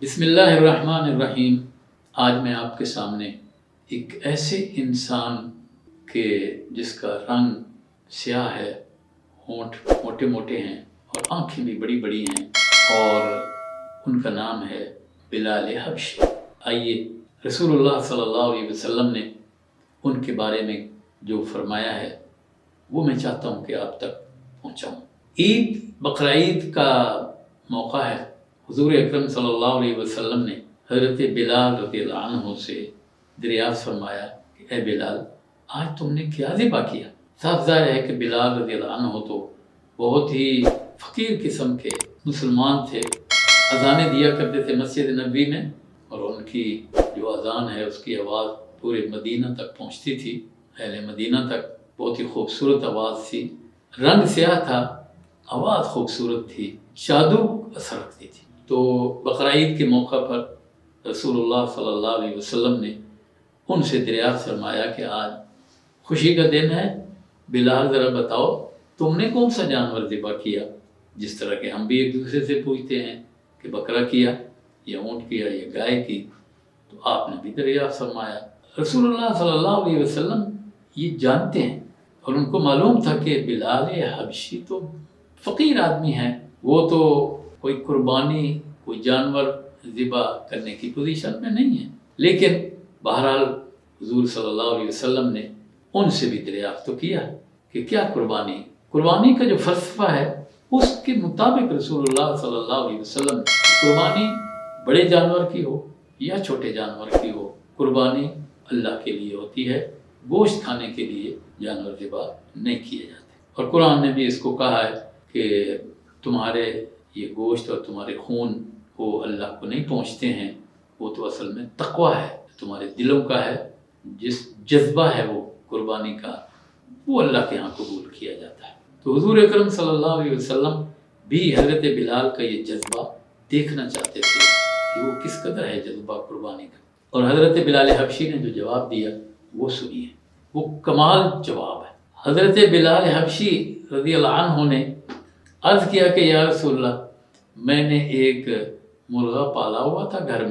بسم اللہ الرحمن الرحیم۔ آج میں آپ کے سامنے ایک ایسے انسان کے جس کا رنگ سیاہ ہے، ہونٹ موٹے موٹے ہیں اور آنکھیں بھی بڑی بڑی ہیں، اور ان کا نام ہے بلال حبشی۔ آئیے رسول اللہ صلی اللہ علیہ وسلم نے ان کے بارے میں جو فرمایا ہے وہ میں چاہتا ہوں کہ آپ تک پہنچاؤں۔ بقر عید کا موقع ہے۔ حضور اکرم صلی اللہ علیہ وسلم نے حضرت بلال رضی اللہ عنہ سے دریافت فرمایا کہ اے بلال، آج تم نے کیا ذبح کیا؟ صاف ظاہر ہے کہ بلال رضی اللہ عنہ تو بہت ہی فقیر قسم کے مسلمان تھے، اذانیں دیا کرتے تھے مسجد نبوی میں، اور ان کی جو اذان ہے اس کی آواز پورے مدینہ تک پہنچتی تھی، اہل مدینہ تک۔ بہت ہی خوبصورت آواز تھی، رنگ سیاہ تھا، آواز خوبصورت تھی، شادو اثر رکھتی تھی۔ تو بقر عید کے موقع پر رسول اللہ صلی اللہ علیہ وسلم نے ان سے دریافت فرمایا کہ آج خوشی کا دن ہے، بلال ذرا بتاؤ تم نے کون سا جانور ذبح کیا؟ جس طرح کہ ہم بھی ایک دوسرے سے پوچھتے ہیں کہ بکرا کیا یا اونٹ کیا یا گائے کی، تو آپ نے بھی دریافت فرمایا۔ رسول اللہ صلی اللہ علیہ وسلم یہ جانتے ہیں اور ان کو معلوم تھا کہ بلال حبشی تو فقیر آدمی ہیں، وہ تو کوئی قربانی، کوئی جانور ذبح کرنے کی پوزیشن میں نہیں ہے، لیکن بہرحال حضور صلی اللہ علیہ وسلم نے ان سے بھی دریافت تو کیا کہ کیا قربانی کا جو فلسفہ ہے اس کے مطابق رسول اللہ صلی اللہ علیہ وسلم قربانی بڑے جانور کی ہو یا چھوٹے جانور کی ہو، قربانی اللہ کے لیے ہوتی ہے، گوشت کھانے کے لیے جانور ذبح نہیں کیے جاتے۔ اور قرآن نے بھی اس کو کہا ہے کہ تمہارے یہ گوشت اور تمہارے خون وہ اللہ کو نہیں پہنچتے ہیں، وہ تو اصل میں تقویٰ ہے، تمہارے دلوں کا ہے، جس جذبہ ہے وہ قربانی کا، وہ اللہ کے ہاں قبول کیا جاتا ہے۔ تو حضور اکرم صلی اللہ علیہ وسلم بھی حضرت بلال کا یہ جذبہ دیکھنا چاہتے تھے کہ وہ کس قدر ہے جذبہ قربانی کا۔ اور حضرت بلال حبشی نے جو جواب دیا وہ سنیے، وہ کمال جواب ہے۔ حضرت بلال حبشی رضی اللہ عنہ نے عرض کیا کہ یا رسول اللہ، میں نے ایک مرغا پالا ہوا تھا گھر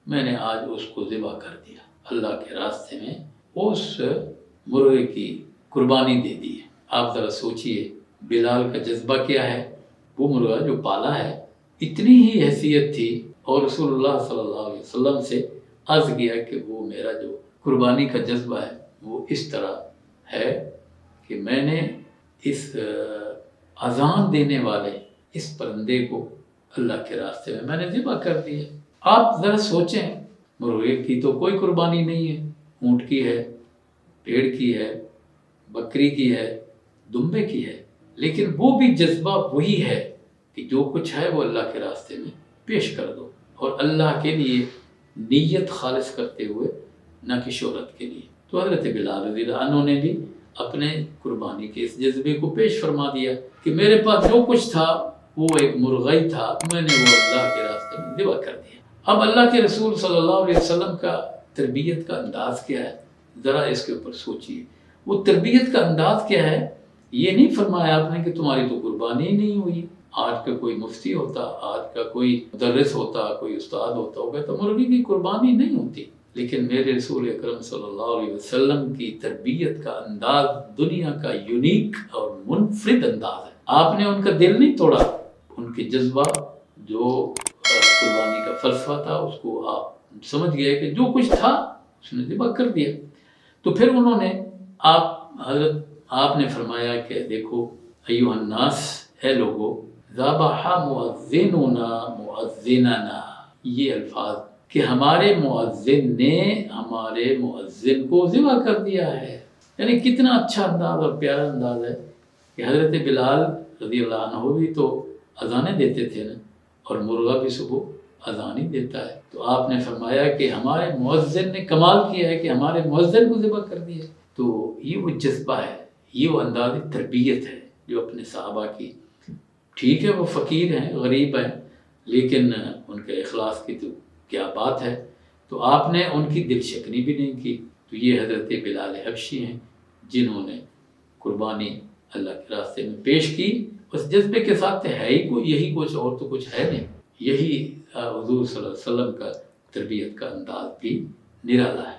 میں نے آج اس کو ذبح کر دیا، اللہ کے راستے میں اس مرغے کی قربانی دے دی ہے۔ آپ ذرا سوچئے بلال کا جذبہ کیا ہے۔ وہ مرغا جو پالا ہے اتنی ہی حیثیت تھی، اور رسول اللہ صلی اللہ علیہ وسلم سے عرض کیا کہ وہ میرا جو قربانی کا جذبہ ہے وہ اس طرح ہے کہ میں نے اس اذان دینے والے اس پرندے کو اللہ کے راستے میں نے ذبح کر دیا۔ آپ ذرا سوچیں، مرغے کی تو کوئی قربانی نہیں ہے، اونٹ کی ہے، پیڑ کی ہے، بکری کی ہے، دمبے کی ہے، لیکن وہ بھی جذبہ وہی ہے کہ جو کچھ ہے وہ اللہ کے راستے میں پیش کر دو، اور اللہ کے لیے نیت خالص کرتے ہوئے، نہ کہ شہرت کے لیے۔ تو حضرت بلال رضی اللہ عنہ نے بھی اپنے قربانی کے اس جذبے کو پیش فرما دیا کہ میرے پاس جو کچھ تھا وہ ایک مرغا ہی تھا، میں نے وہ اللہ کے راستے میں ذبح کر دیا۔ اب اللہ کے رسول صلی اللہ علیہ وسلم کا تربیت کا انداز کیا ہے، ذرا اس کے اوپر سوچئے۔ وہ تربیت کا انداز کیا ہے؟ یہ نہیں فرمایا آپ نے کہ تمہاری تو قربانی ہی نہیں ہوئی۔ آج کا کوئی مفتی ہوتا، آج کا کوئی مدرس ہوتا، کوئی استاد ہوتا ہوگا تو مرغی کی قربانی نہیں ہوتی، لیکن میرے رسول اکرم صلی اللہ علیہ وسلم کی تربیت کا انداز دنیا کا یونیک اور منفرد انداز ہے۔ آپ نے ان کا دل نہیں توڑا، ان کے جذبہ جو قربانی کا فلسفہ تھا اس کو آپ سمجھ گئے کہ جو کچھ تھا اس نے ذبح کر دیا۔ تو پھر انہوں نے آپ نے فرمایا کہ دیکھو ایھا الناس، اے لوگو، ذبح مؤذننا مؤذننا، یہ الفاظ کہ ہمارے مؤذن نے ہمارے مؤذن کو ذبح کر دیا ہے، یعنی کتنا اچھا انداز اور پیارا انداز ہے کہ حضرت بلال رضی اللہ عنہ بھی تو اذانیں دیتے تھے نا، اور مرغا بھی صبح اذان ہی دیتا ہے۔ تو آپ نے فرمایا کہ ہمارے مؤذن نے کمال کیا ہے کہ ہمارے مؤذن کو ذبح کر دیا۔ تو یہ وہ جذبہ ہے، یہ وہ انداز تربیت ہے جو اپنے صحابہ کی۔ ٹھیک ہے وہ فقیر ہیں، غریب ہیں، لیکن ان کے اخلاص کی تو کیا بات ہے۔ تو آپ نے ان کی دل شکنی بھی نہیں کی۔ تو یہ حضرت بلال حبشی ہیں جنہوں نے قربانی اللہ کے راستے میں پیش کی، اس جذبے کے ساتھ ہے ہی یہی کچھ، اور تو کچھ ہے نہیں۔ یہی حضور صلی اللہ علیہ وسلم کا تربیت کا انداز بھی نرالا ہے۔